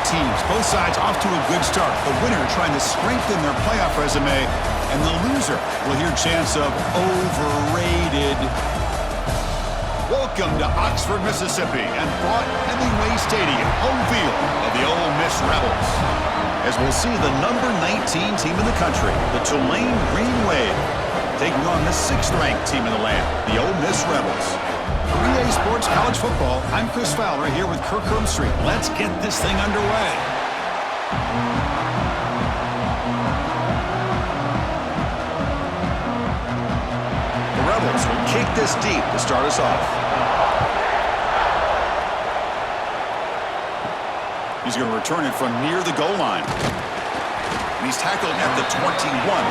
teams. Both sides off to a good start. The winner trying to strengthen their playoff resume, and the loser will hear chants of overrated. Welcome to Oxford, Mississippi, and Brought Hemingway Stadium, home field of the Ole Miss Rebels. As we'll see the number 19 team in the country, the Tulane Green Wave, taking on the 6th-ranked team in the land, the Ole Miss Rebels. For EA Sports College Football, I'm Chris Fowler here with Kirk Herbstreit. Let's get this thing underway. The Rebels will kick this deep to start us off. He's going to return it from near the goal line. And he's tackled at the 21.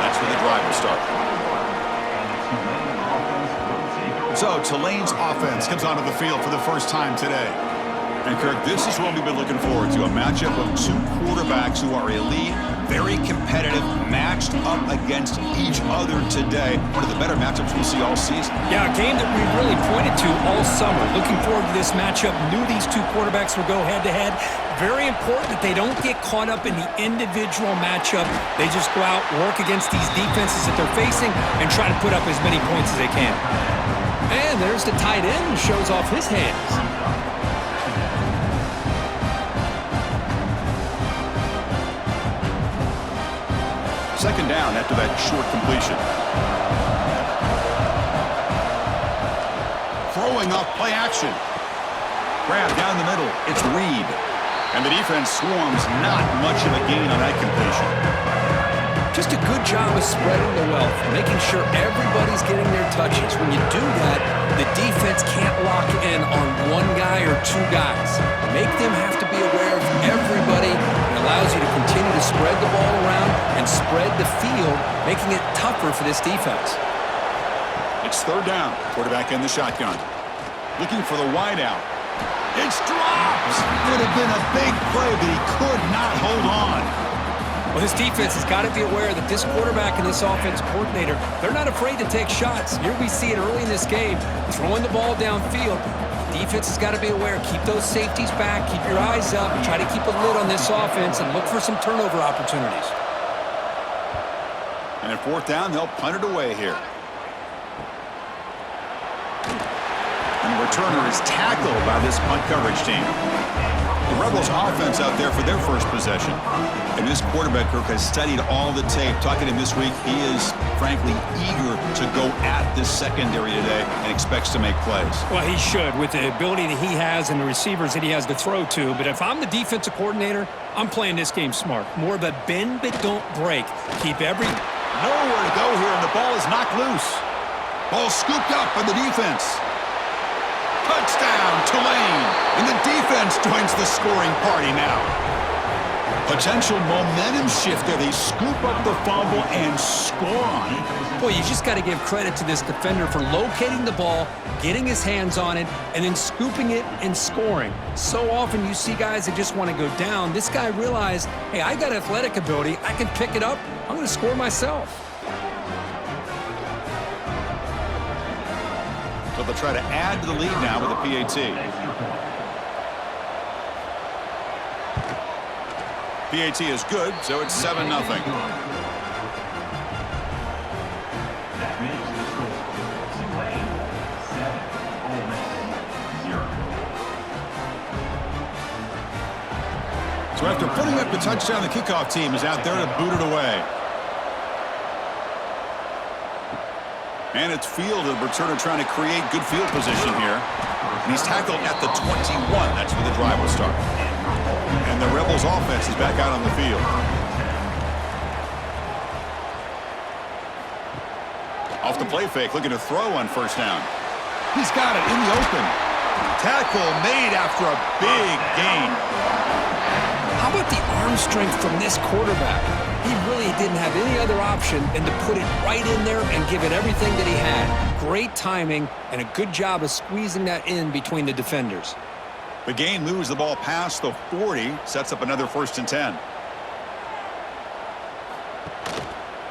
That's where the drive will start. So Tulane's offense comes onto the field for the first time today. And Kirk, this is what we've been looking forward to, a matchup of two quarterbacks who are elite, very competitive, matched up against each other today. One of the better matchups we'll see all season. Yeah, a game that we really pointed to all summer. Looking forward to this matchup. Knew these two quarterbacks would go head-to-head. Very important that they don't get caught up in the individual matchup. They just go out, work against these defenses that they're facing, and try to put up as many points as they can. And there's the tight end who shows off his hands. Second down after that short completion. Throwing off play action. Grab down the middle. It's Reed. And the defense swarms, not much of a gain on that completion. Just a good job of spreading the wealth, making sure everybody's getting their touches. When you do that, the defense can't lock in on one guy or two guys. Make them have to be aware of everybody. It allows you to continue to spread the ball around and spread the field, making it tougher for this defense. It's third down. Quarterback in the shotgun. Looking for the wide out. It's dropped! Would have been a big play, but he could not hold on. Well, this defense has got to be aware that this quarterback and this offense coordinator, they're not afraid to take shots. Here we see it early in this game, throwing the ball downfield. The defense has got to be aware. Keep those safeties back. Keep your eyes up. Try to keep a lid on this offense and look for some turnover opportunities. And at fourth down, they'll punt it away here. And the returner is tackled by this punt coverage team. The Rebels offense out there for their first possession. And this quarterback, Kirk, has studied all the tape. Talking to him this week, he is, frankly, eager to go at this secondary today and expects to make plays. Well, he should, with the ability that he has and the receivers that he has to throw to. But if I'm the defensive coordinator, I'm playing this game smart. More of a bend but don't break. Keep every... Nowhere to go here, and the ball is knocked loose. Ball scooped up by the defense. Touchdown, Tulane. And the defense joins the scoring party now. Potential momentum shift there. They scoop up the fumble and score on it. Boy, you just got to give credit to this defender for locating the ball, getting his hands on it, and then scooping it and scoring. So often you see guys that just want to go down. This guy realized, hey, I got athletic ability. I can pick it up. I'm going to score myself. So they'll try to add to the lead now with a PAT. PAT is good, so it's 7-0. So after putting up the touchdown, the kickoff team is out there to boot it away. And it's field, the returner trying to create good field position here. And he's tackled at the 21. That's where the drive will start. And the Rebels offense is back out on the field. Off the play fake, looking to throw on first down. He's got it in the open. Tackle made after a big gain. How about the arm strength from this quarterback? He really didn't have any other option than to put it right in there and give it everything that he had. Great timing and a good job of squeezing that in between the defenders. The gain moves the ball past the 40, sets up another 1st and 10.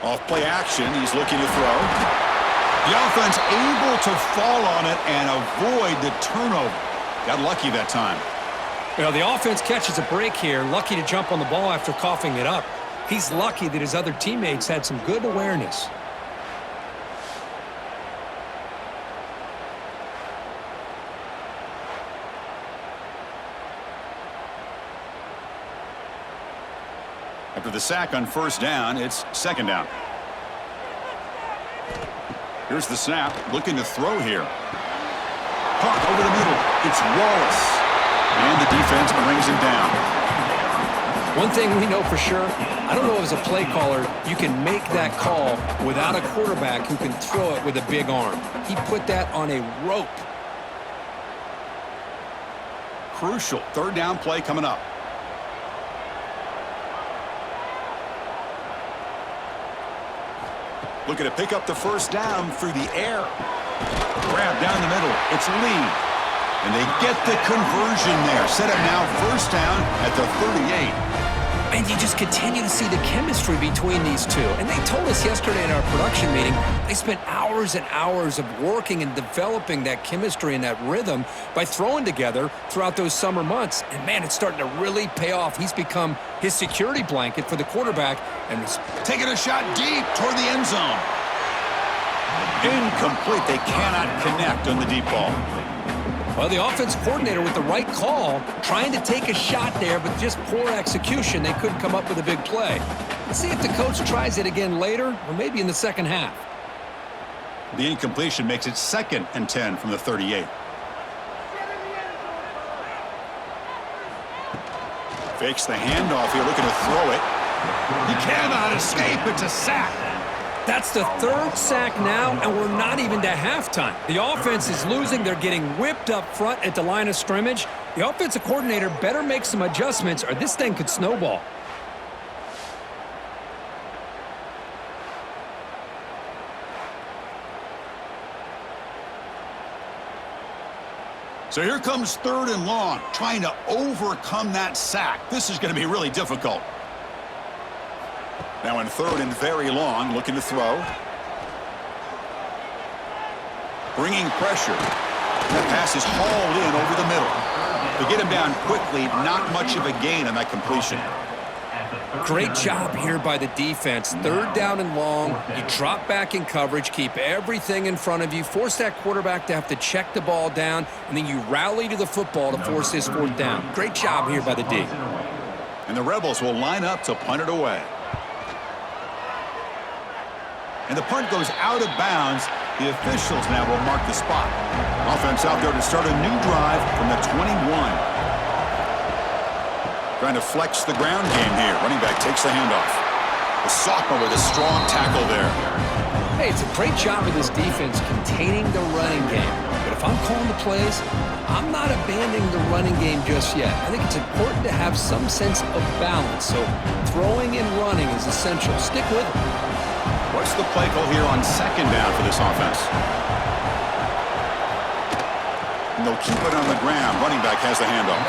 Off play action, he's looking to throw. The offense able to fall on it and avoid the turnover. Got lucky that time. Well, the offense catches a break here, lucky to jump on the ball after coughing it up. He's lucky that his other teammates had some good awareness. After the sack on first down, it's second down. Here's the snap, looking to throw here. Caught over the middle. It's Wallace. And the defense brings him down. One thing we know for sure, I don't know as a play caller, you can make that call without a quarterback who can throw it with a big arm. He put that on a rope. Crucial third down play coming up. Looking to pick up the first down through the air. Grab down the middle. It's Lee. And they get the conversion there. Set up now first down at the 38. And you just continue to see the chemistry between these two. And they told us yesterday in our production meeting, they spent hours and hours of working and developing that chemistry and that rhythm by throwing together throughout those summer months. And, man, it's starting to really pay off. He's become his security blanket for the quarterback. And he's taking a shot deep toward the end zone. Incomplete. They cannot connect on the deep ball. Well, the offense coordinator with the right call, trying to take a shot there, but just poor execution. They couldn't come up with a big play. Let's see if the coach tries it again later, or maybe in the second half. The incompletion makes it 2nd and 10 from the 38. Fakes the handoff here, looking to throw it. He cannot escape. It's a sack. That's the 3rd sack now, and we're not even to halftime. The offense is losing. They're getting whipped up front at the line of scrimmage. The offensive coordinator better make some adjustments, or this thing could snowball. So here comes 3rd and long, trying to overcome that sack. This is going to be really difficult. Now in 3rd and very long, looking to throw. Bringing pressure. That pass is hauled in over the middle. To get him down quickly, not much of a gain on that completion. Great job here by the defense. 3rd down and long. You drop back in coverage, keep everything in front of you, force that quarterback to have to check the ball down, and then you rally to the football to force his 4th down. Great job here by the D. And the Rebels will line up to punt it away. And the punt goes out of bounds. The officials now will mark the spot. Offense out there to start a new drive from the 21. Trying to flex the ground game here. Running back takes the handoff. The sophomore with a strong tackle there. Hey, it's a great job of this defense containing the running game. But if I'm calling the plays, I'm not abandoning the running game just yet. I think it's important to have some sense of balance. So throwing and running is essential. Stick with it. What's the play call here on 2nd down for this offense? And they'll keep it on the ground. Running back has the handoff.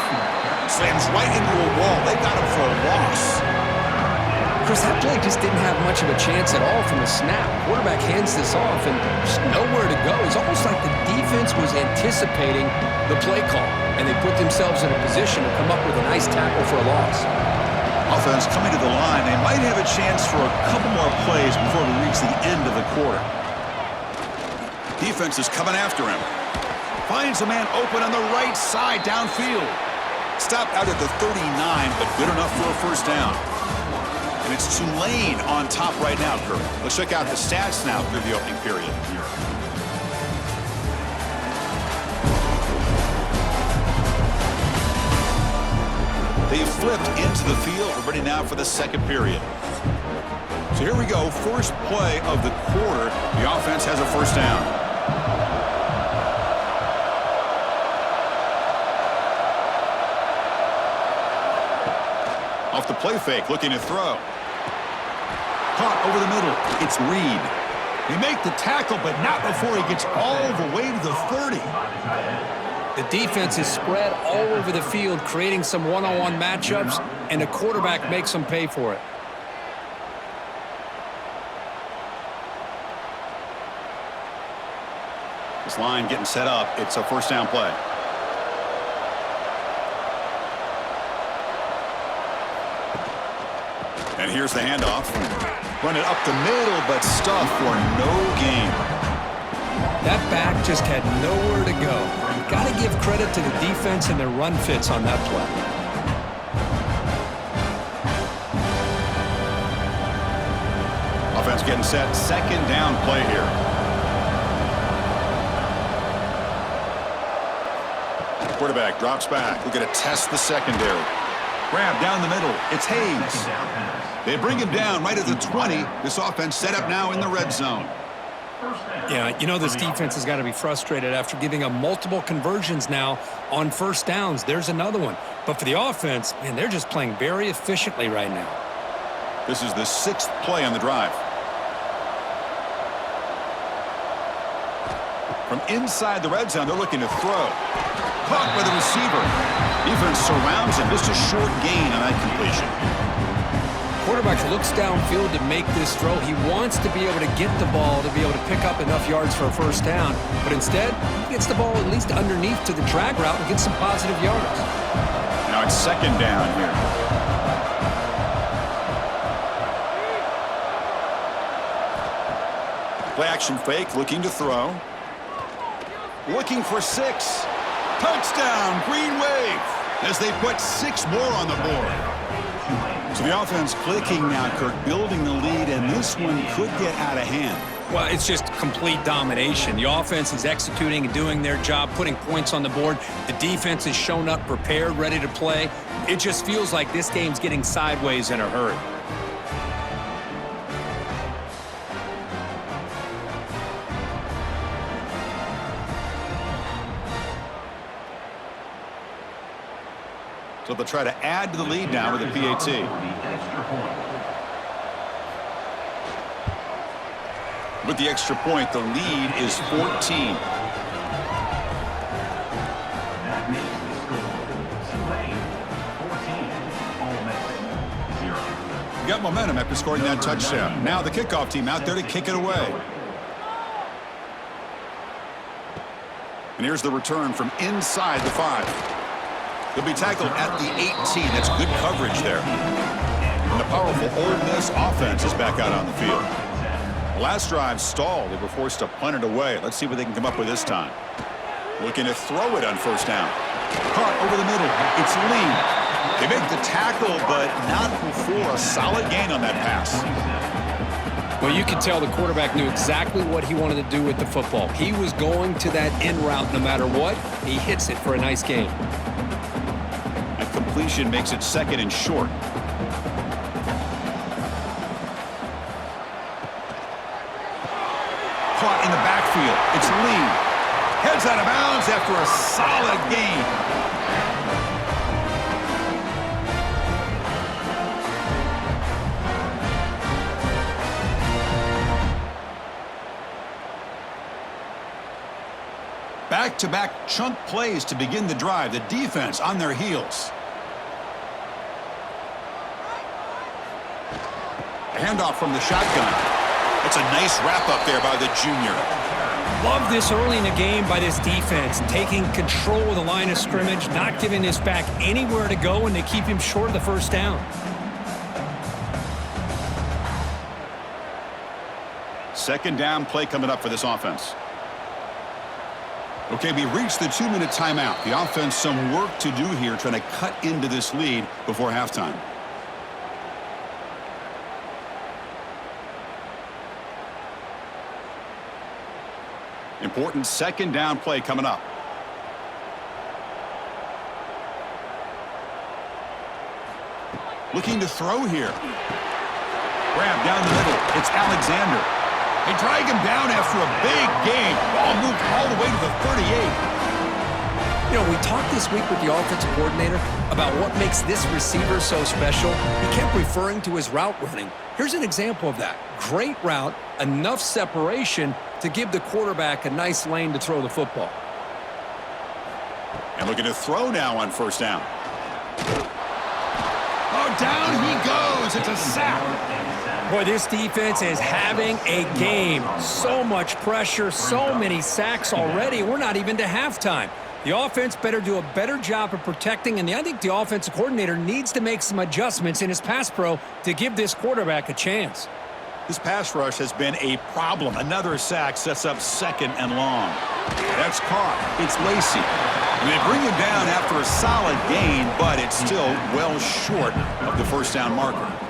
Slams right into a wall. They got him for a loss. Chris, that play just didn't have much of a chance at all from the snap. Quarterback hands this off and just nowhere to go. It's almost like the defense was anticipating the play call, and they put themselves in a position to come up with a nice tackle for a loss. Offense coming to the line. They might have a chance for a couple more plays before we reach the end of the quarter. Defense is coming after him. Finds a man open on the right side downfield. Stopped out at the 39, but good enough for a first down. And it's Tulane on top right now, Kurt. Let's check out the stats now through the opening period. They've flipped into the field. We're ready now for the 2nd period. So here we go. First play of the quarter. The offense has a first down. Off the play fake, looking to throw. Caught over the middle. It's Reed. They make the tackle, but not before he gets all the way to the 30. The defense is spread all over the field, creating some one-on-one matchups, and the quarterback makes them pay for it. This line getting set up. It's a first down play. And here's the handoff. Run it up the middle, but stuff for no gain. That back just had nowhere to go. You've got to give credit to the defense and their run fits on that play. Offense getting set. Second down play here. Quarterback drops back. We're going to test the secondary. Grab down the middle. It's Hayes. They bring him down right at the 20. This offense set up now in the red zone. Yeah, you know this defense has got to be frustrated after giving up multiple conversions now on first downs. There's another one. But for the offense, man, they're just playing very efficiently right now. This is the 6th play on the drive. From inside the red zone, they're looking to throw. Caught by the receiver. Defense surrounds him. Just a short gain on that completion. Quarterback looks downfield to make this throw. He wants to be able to get the ball to be able to pick up enough yards for a first down. But instead, he gets the ball at least underneath to the drag route and gets some positive yards. Now it's second down here. Play action fake, looking to throw. Looking for 6. Touchdown, Green Wave, as they put 6 more on the board. So the offense clicking now, Kirk, building the lead, and this one could get out of hand. Well, it's just complete domination. The offense is executing and doing their job, putting points on the board. The defense has shown up, prepared, ready to play. It just feels like this game's getting sideways in a hurry. So they'll try to add to the lead now with a PAT. With the extra point, the lead is 14. Got momentum after scoring that touchdown. Now the kickoff team out there to kick it away. And here's the return from inside the 5. They'll be tackled at the 18. That's good coverage there. And the powerful Ole Miss offense is back out on the field. The last drive stalled. They were forced to punt it away. Let's see what they can come up with this time. Looking to throw it on first down. Caught over the middle. It's Lee. They make the tackle, but not before a solid gain on that pass. Well, you can tell the quarterback knew exactly what he wanted to do with the football. He was going to that in route no matter what. He hits it for a nice gain. Completion makes it second and short. Caught in the backfield. It's Lee. Heads out of bounds after a solid gain. Back-to-back chunk plays to begin the drive. The defense on their heels. A handoff from the shotgun. It's a nice wrap-up there by the junior. Love this early in the game by this defense, taking control of the line of scrimmage, not giving this back anywhere to go, and they keep him short of the first down. Second down play coming up for this offense. Okay, we reached the 2-minute timeout. The offense some work to do here, trying to cut into this lead before halftime. Important second down play coming up. Looking to throw here. Grab down the middle. It's Alexander. They drag him down after a big gain. Ball moved all the way to the 38. You know, we talked this week with the offensive coordinator about what makes this receiver so special. He kept referring to his route running. Here's an example of that. Great route, enough separation to give the quarterback a nice lane to throw the football. And looking to throw now on first down. Oh, down he goes. It's a sack. Boy, this defense is having a game. So much pressure, so many sacks already. We're not even to halftime. The offense better do a better job of protecting, and I think the offensive coordinator needs to make some adjustments in his pass pro to give this quarterback a chance. This pass rush has been a problem. Another sack sets up 2nd and long. That's caught. It's Lacey. And they bring him down after a solid gain, but it's still well short of the first down marker.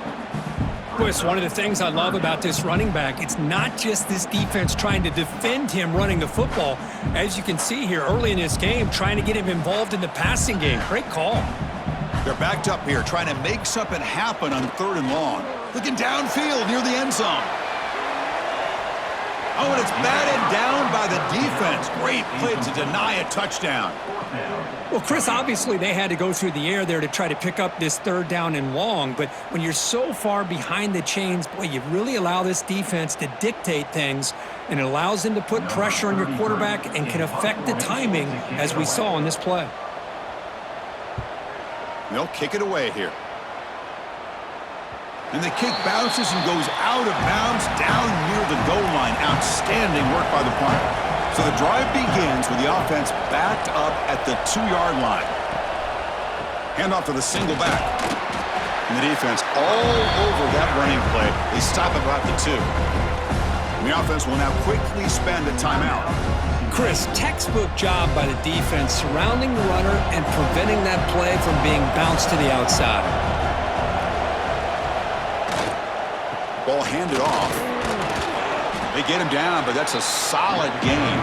Chris, one of the things I love about this running back, it's not just this defense trying to defend him running the football. As you can see here early in this game, trying to get him involved in the passing game. Great call. They're backed up here, trying to make something happen on 3rd and long. Looking downfield near the end zone. Oh, and it's batted down by the defense. Great play to deny a touchdown. Well, Chris, obviously they had to go through the air there to try to pick up this 3rd down and long, but when you're so far behind the chains, boy, you really allow this defense to dictate things, and it allows them to put pressure on your quarterback and can affect the timing, as we saw in this play. They'll kick it away here. And the kick bounces and goes out of bounds down near the goal line. Outstanding work by the punter. So the drive begins with the offense backed up at the 2-yard line. Handoff to the single back. And the defense all over that running play. They stop about the 2. And the offense will now quickly spend a timeout. Chris, textbook job by the defense surrounding the runner and preventing that play from being bounced to the outside. Ball handed off. They get him down, but that's a solid gain.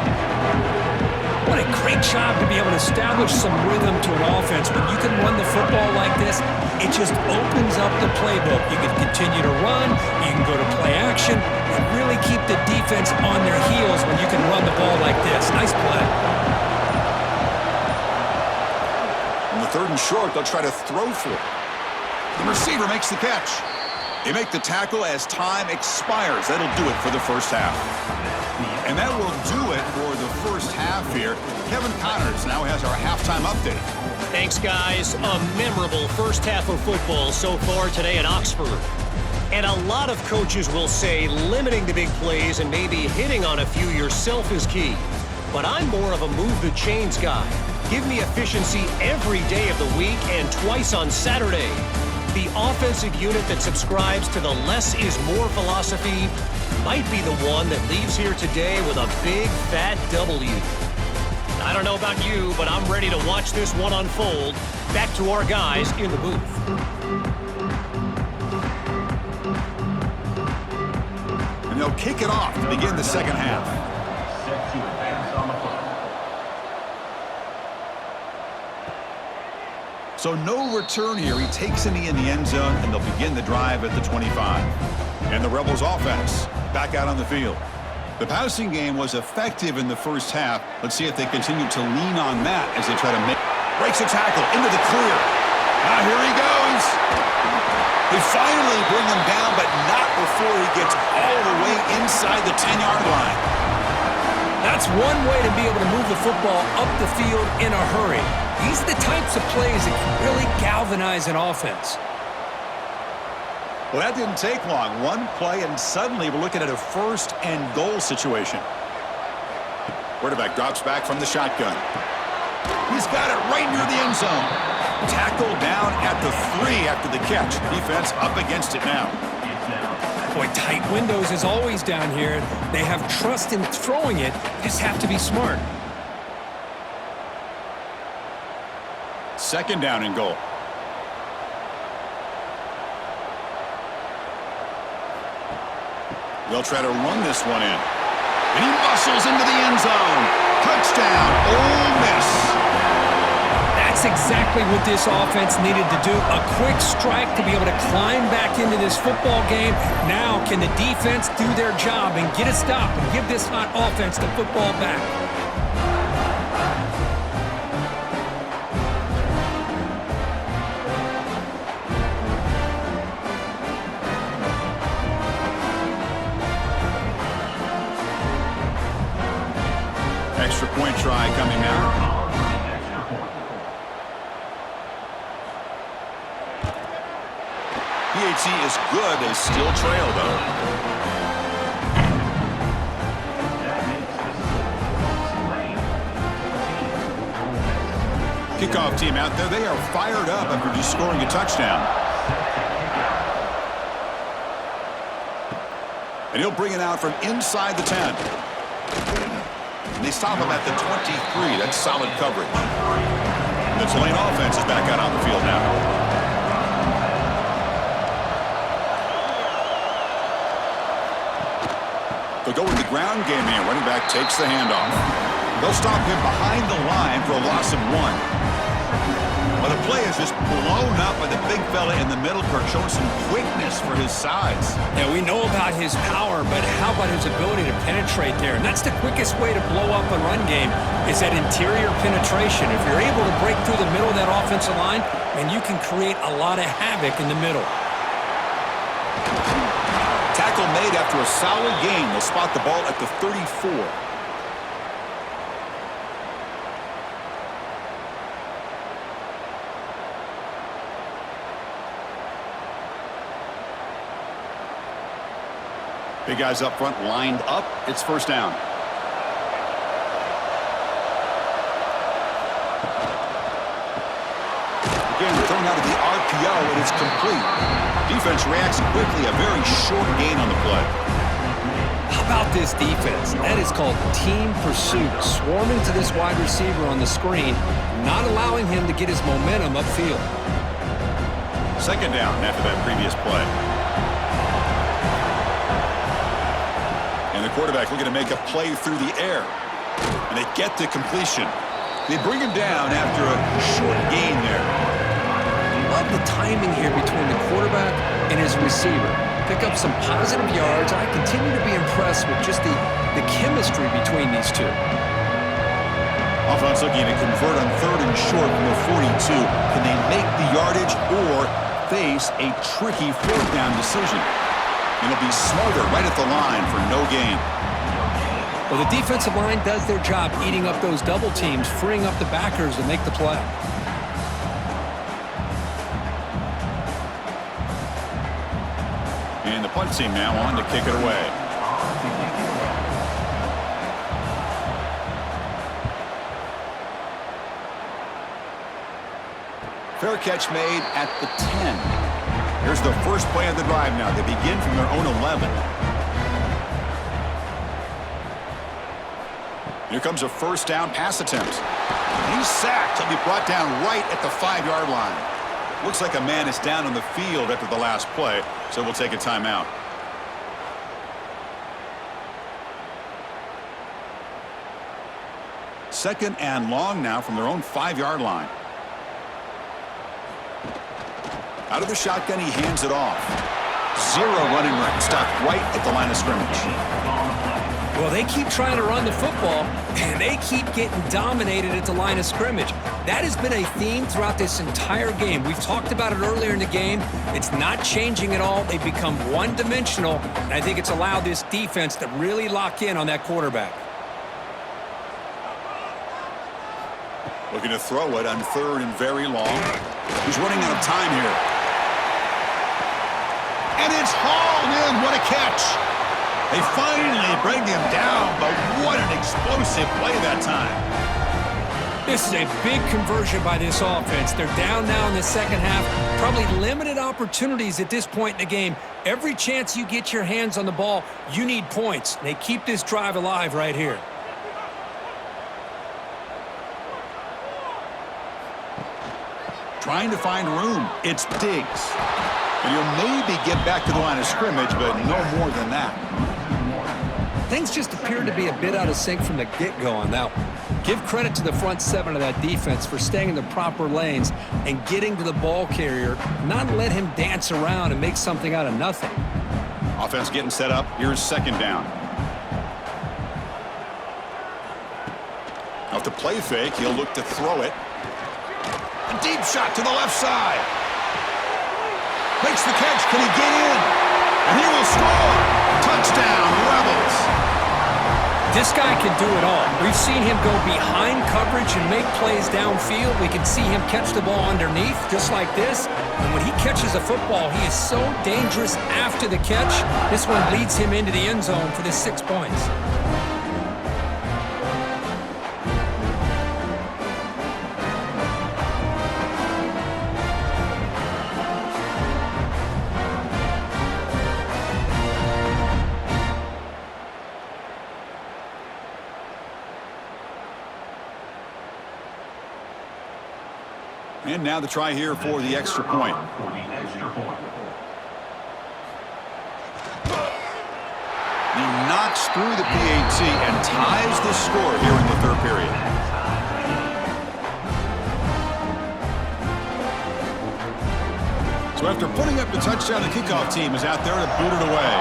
What a great job to be able to establish some rhythm to an offense. When you can run the football like this, it just opens up the playbook. You can continue to run, you can go to play action, and really keep the defense on their heels when you can run the ball like this. Nice play. On the 3rd and short, they'll try to throw for it. The receiver makes the catch. They make the tackle as time expires. That'll do it for the first half. And that will do it for the first half here. Kevin Connors now has our halftime update. Thanks, guys. A memorable first half of football so far today at Oxford. And a lot of coaches will say limiting the big plays and maybe hitting on a few yourself is key. But I'm more of a move the chains guy. Give me efficiency every day of the week and twice on Saturday. The offensive unit that subscribes to the less is more philosophy might be the one that leaves here today with a big, fat W. I don't know about you, but I'm ready to watch this one unfold. Back to our guys in the booth. And they'll kick it off to begin the second half. So no return here. He takes a knee in the end zone, and they'll begin the drive at the 25. And the Rebels offense back out on the field. The passing game was effective in the first half. Let's see if they continue to lean on that as they try to make... Breaks a tackle into the clear. Now here he goes. They finally bring him down, but not before he gets all the way inside the 10-yard line. That's one way to be able to move the football up the field in a hurry. These are the types of plays that can really galvanize an offense. Well, that didn't take long. One play, and suddenly we're looking at a 1st and goal situation. Quarterback drops back from the shotgun. He's got it right near the end zone. Tackled down at the 3 after the catch. Defense up against it now. Boy, tight windows is always down here. They have trust in throwing it. You just have to be smart. 2nd down and goal. They'll try to run this one in. And he muscles into the end zone. Touchdown, Ole Miss. That's exactly what this offense needed to do. A quick strike to be able to climb back into this football game. Now can the defense do their job and get a stop and give this hot offense the football back? Extra point try coming now. PHC is good. They still trail, though. Kickoff team out there, they are fired up after just scoring a touchdown. And he'll bring it out from inside the 10. And they stop him at the 23. That's solid coverage. And the Tulane offense is back out on the field now. They'll go with the ground game here. Running back takes the handoff. They'll stop him behind the line for a loss of 1. Well, the play is just blown up by the big fella in the middle, Kirk, showing some quickness for his size. Yeah, we know about his power, but how about his ability to penetrate there? And that's the quickest way to blow up a run game is that interior penetration. If you're able to break through the middle of that offensive line, then you can create a lot of havoc in the middle. Tackle made after a solid gain. They'll spot the ball at the 34. Big guys up front lined up. It's first down. Again, thrown out of the RPO, and it's complete. Defense reacts quickly. A very short gain on the play. How about this defense? That is called team pursuit. Swarming to this wide receiver on the screen, not allowing him to get his momentum upfield. Second down after that previous play. And the quarterback looking to make a play through the air. And they get the completion. They bring him down after a short gain there. Love the timing here between the quarterback and his receiver. Pick up some positive yards. I continue to be impressed with just the chemistry between these two. Offense looking to convert on 3rd and short from the 42. Can they make the yardage or face a tricky 4th down decision? And it'll be smarter right at the line for no gain. Well, the defensive line does their job eating up those double teams, freeing up the backers to make the play. And the punt team now on to kick it away. Fair catch made at the 10. Here's the first play of the drive now. They begin from their own 11. Here comes a first down pass attempt. He's sacked. He'll be brought down right at the 5-yard line. Looks like a man is down on the field after the last play, so we'll take a timeout. Second and long now from their own 5-yard line. Out of the shotgun, he hands it off. 0 running room, stuck right at the line of scrimmage. Well, they keep trying to run the football, and they keep getting dominated at the line of scrimmage. That has been a theme throughout this entire game. We've talked about it earlier in the game. It's not changing at all. They've become one-dimensional, and I think it's allowed this defense to really lock in on that quarterback. Looking to throw it on 3rd and very long. He's running out of time here. And it's hauled in. What a catch. They finally bring him down, but what an explosive play that time. This is a big conversion by this offense. They're down now in the second half. Probably limited opportunities at this point in the game. Every chance you get your hands on the ball, you need points. They keep this drive alive right here. Trying to find room. It's Diggs. And he'll maybe get back to the line of scrimmage, but no more than that. Things just appeared to be a bit out of sync from the get-go on that one. Give credit to the front 7 of that defense for staying in the proper lanes and getting to the ball carrier, not let him dance around and make something out of nothing. Offense getting set up. Here's second down. Off the play fake, he'll look to throw it. A deep shot to the left side. Makes the catch. Can he get in? And he will score. Touchdown, Rebels. This guy can do it all. We've seen him go behind coverage and make plays downfield. We can see him catch the ball underneath, just like this. And when he catches a football, he is so dangerous after the catch. This one leads him into the end zone for the 6 points. And now the try here for the extra point. He knocks through the PAT and ties the score here in the third period. So after putting up the touchdown, the kickoff team is out there to boot it away.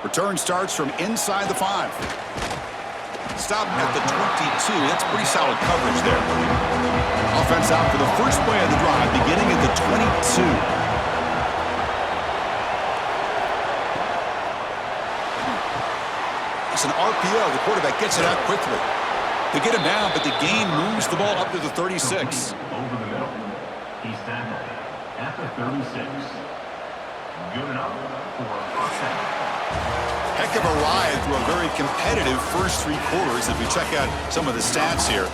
Return starts from inside the 5. Stop at the 22. That's pretty solid coverage there. Offense out for the first play of the drive, beginning at the 22. It's an RPO. The quarterback gets it out quickly. They get him down, but the gain moves the ball up to the 36. Over the middle. He's tackled at the 36. Good enough for a first down. Heck of a ride through a very competitive first 3 quarters if we check out some of the stats here.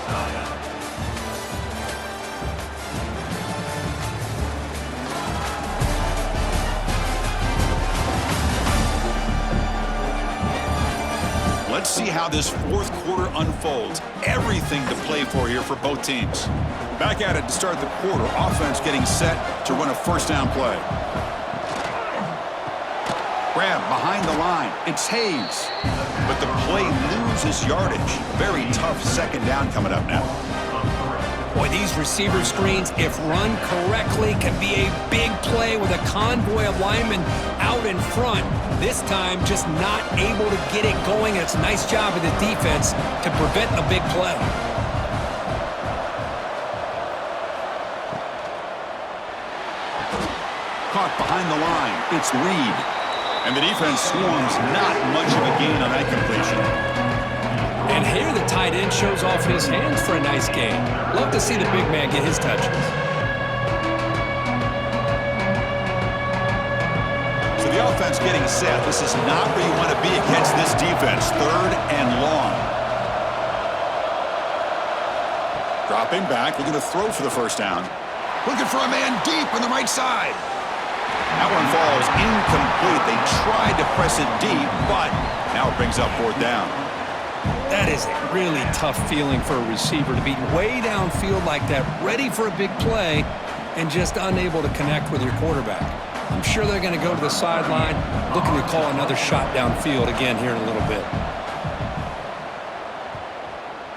Let's see how this fourth quarter unfolds. Everything to play for here for both teams. Back at it to start the quarter. Offense getting set to run a first down play. Grab behind the line. It's Hayes. But the play loses yardage. Very tough second down coming up now. Boy, these receiver screens, if run correctly, can be a big play with a convoy of linemen out in front. This time, just not able to get it going. It's a nice job of the defense to prevent a big play. Caught behind the line. It's Reed. And the defense swarms. Not much of a gain on that completion. And here the tight end shows off his hands for a nice game. Love to see the big man get his touches. So the offense getting set. This is not where you want to be against this defense. 3rd and long. Dropping back, looking to throw for the first down. Looking for a man deep on the right side. That one falls incomplete. They tried to press it deep, but now it brings up 4th down. That is a really tough feeling for a receiver to be way downfield like that, ready for a big play, and just unable to connect with your quarterback. I'm sure they're going to go to the sideline, looking to call another shot downfield again here in a little bit.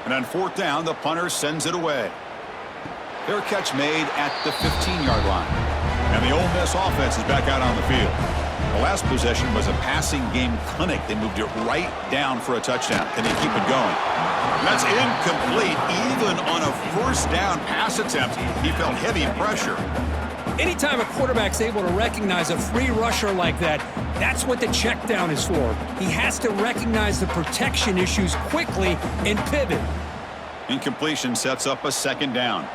And on 4th down, the punter sends it away. Their catch made at the 15-yard line. And the Ole Miss offense is back out on the field. The last possession was a passing game clinic. They moved it right down for a touchdown. Can they keep it going? And that's incomplete. Even on a first down pass attempt, he felt heavy pressure. Anytime a quarterback's able to recognize a free rusher like that, that's what the check down is for. He has to recognize the protection issues quickly and pivot. Incompletion sets up a 2nd down.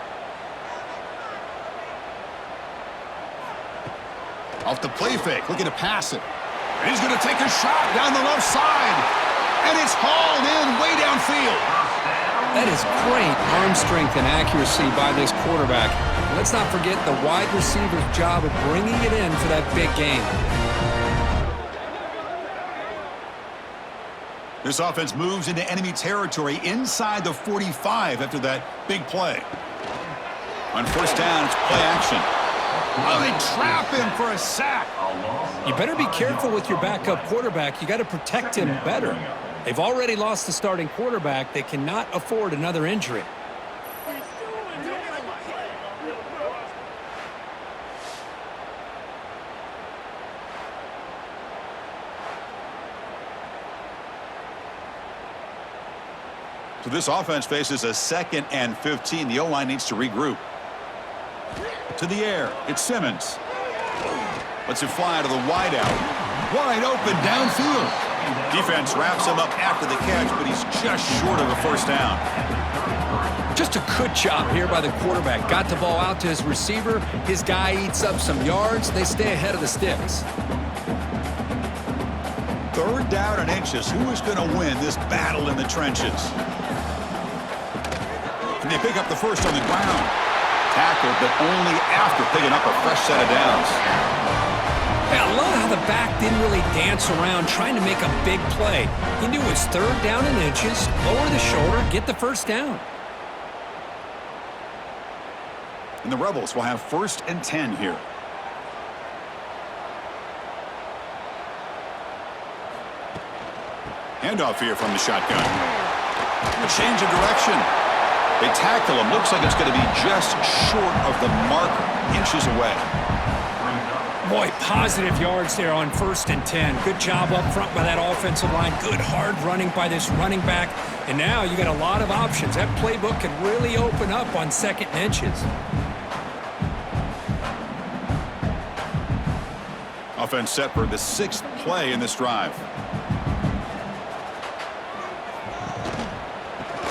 Off the play fake, looking to pass it. And he's going to take a shot down the left side. And it's hauled in way downfield. That is great arm strength and accuracy by this quarterback. Let's not forget the wide receiver's job of bringing it in for that big game. This offense moves into enemy territory inside the 45 after that big play. On first down, it's play action. Oh, they trap him for a sack. You better be careful with your backup quarterback. You got to protect him better. They've already lost the starting quarterback. They cannot afford another injury. So this offense faces a 2nd and 15. The O-line needs to regroup. To the air, it's Simmons. Lets it fly to the wideout. Wide open downfield. Defense wraps him up after the catch, but he's just short of a first down. Just a good job here by the quarterback. Got the ball out to his receiver. His guy eats up some yards. They stay ahead of the sticks. 3rd down and inches. Who is going to win this battle in the trenches? Can they pick up the first on the ground? Tackled, but only after picking up a fresh set of downs. Yeah, I love how the back didn't really dance around trying to make a big play. He knew it's third down in inches, lower the shoulder, get the first down. And the Rebels will have 1st and 10 here. Handoff here from the shotgun. A change of direction. They tackle him. Looks like it's going to be just short of the marker, inches away. Boy, positive yards there on 1st and 10. Good job up front by that offensive line. Good hard running by this running back. And now you got a lot of options. That playbook can really open up on 2nd and inches. Offense set for the 6th play in this drive.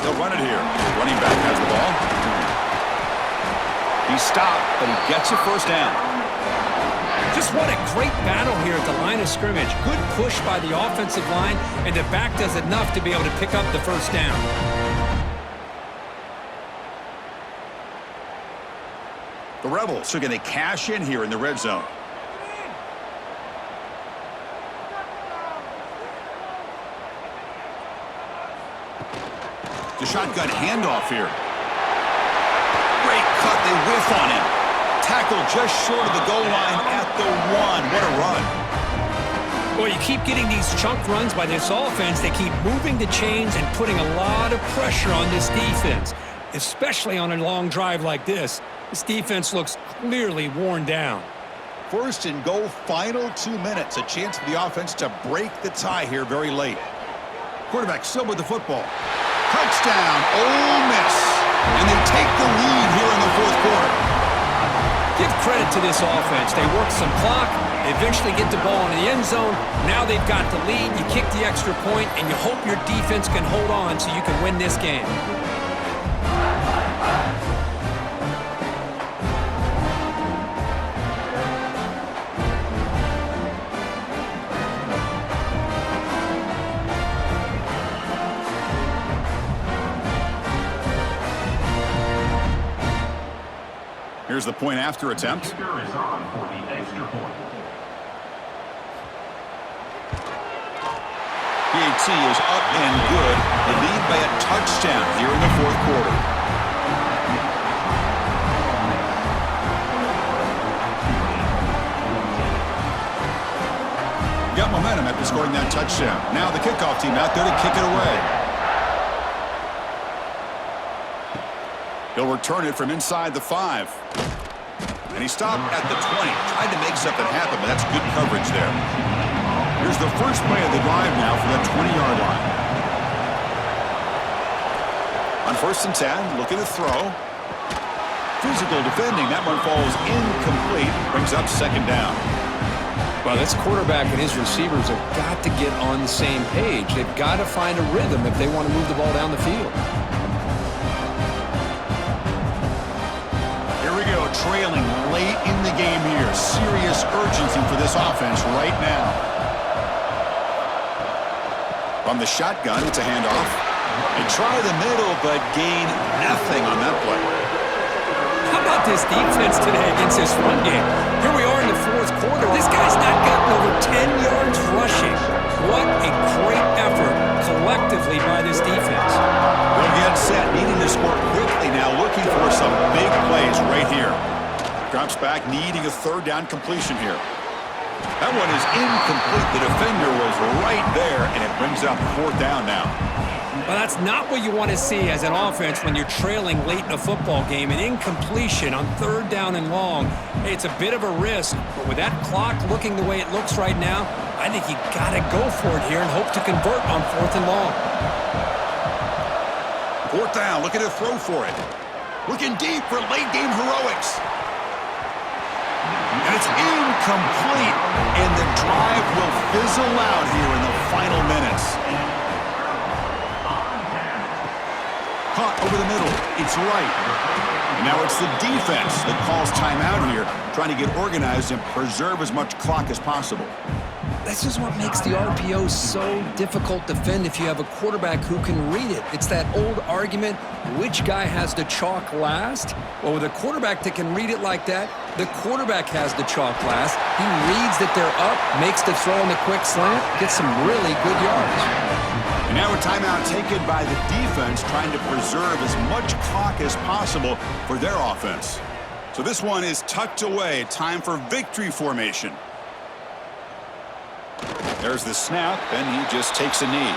They'll run it here. The running back has the ball. He stopped, but he gets a first down. Just what a great battle here at the line of scrimmage. Good push by the offensive line, and the back does enough to be able to pick up the first down. The Rebels are going to cash in here in the red zone. The shotgun handoff here. Great cut. They whiff on him. Tackle just short of the goal line at the 1. What a run. Well, you keep getting these chunk runs by this offense. They keep moving the chains and putting a lot of pressure on this defense, especially on a long drive like this. This defense looks clearly worn down. 1st and goal, final 2 minutes. A chance for the offense to break the tie here very late. Quarterback still with the football. Touchdown, Ole Miss. And they take the lead here in the 4th quarter. Give credit to this offense. They work some clock, they eventually get the ball in the end zone. Now they've got the lead. You kick the extra point, and you hope your defense can hold on so you can win this game. Here's the point after attempt. Kicker is on for the extra point. PAT is up and good. They lead by a touchdown here in the 4th quarter. Got momentum after scoring that touchdown. Now the kickoff team out there to kick it away. He'll return it from inside the 5. And he stopped at the 20. Tried to make something happen, but that's good coverage there. Here's the first play of the drive now for the 20-yard line. On 1st and 10, looking to throw. Physical defending. That one falls incomplete. Brings up 2nd down. Well, this quarterback and his receivers have got to get on the same page. They've got to find a rhythm if they want to move the ball down the field. Trailing late in the game here. Serious urgency for this offense right now. From the shotgun, it's a handoff. They try the middle, but gain nothing on that play. How about this defense today against this run game? Here we are in the 4th quarter. This guy's not gotten over 10 yards rushing. What a great effort collectively by this defense. They'll get set, needing to score quickly now, looking for some big plays right here. Drops back, needing a 3rd down completion here. That one is incomplete. The defender was right there, and it brings up 4th down now. Well, that's not what you want to see as an offense when you're trailing late in a football game. An incompletion on 3rd down and long. Hey, it's a bit of a risk, but with that clock looking the way it looks right now, I think you got to go for it here and hope to convert on 4th and long. 4th down, looking to throw for it. Looking deep for late game heroics. And it's incomplete, and the drive will fizzle out here in the final minutes. Caught over the middle. It's right. And now it's the defense that calls timeout here, trying to get organized and preserve as much clock as possible. This is what makes the RPO so difficult to defend if you have a quarterback who can read it. It's that old argument, which guy has the chalk last? Well, with a quarterback that can read it like that, the quarterback has the chalk last. He reads that they're up, makes the throw in the quick slant, gets some really good yards. And now a timeout taken by the defense, trying to preserve as much clock as possible for their offense. So this one is tucked away. Time for victory formation. There's the snap, and he just takes a knee.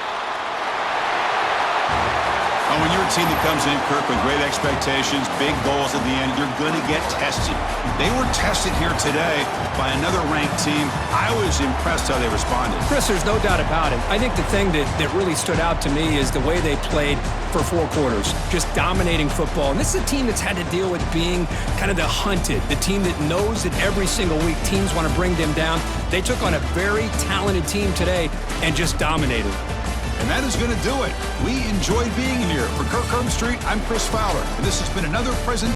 Oh, when you're a team that comes in, Kirk, with great expectations, big goals at the end, you're going to get tested. They were tested here today by another ranked team. I was impressed how they responded. Chris, there's no doubt about it. I think the thing that really stood out to me is the way they played for 4 quarters, just dominating football. And this is a team that's had to deal with being kind of the hunted, the team that knows that every single week teams want to bring them down. They took on a very talented team today and just dominated. And that is going to do it. We enjoyed being here. For Kirk Herbstreit, I'm Chris Fowler. And this has been another presentation.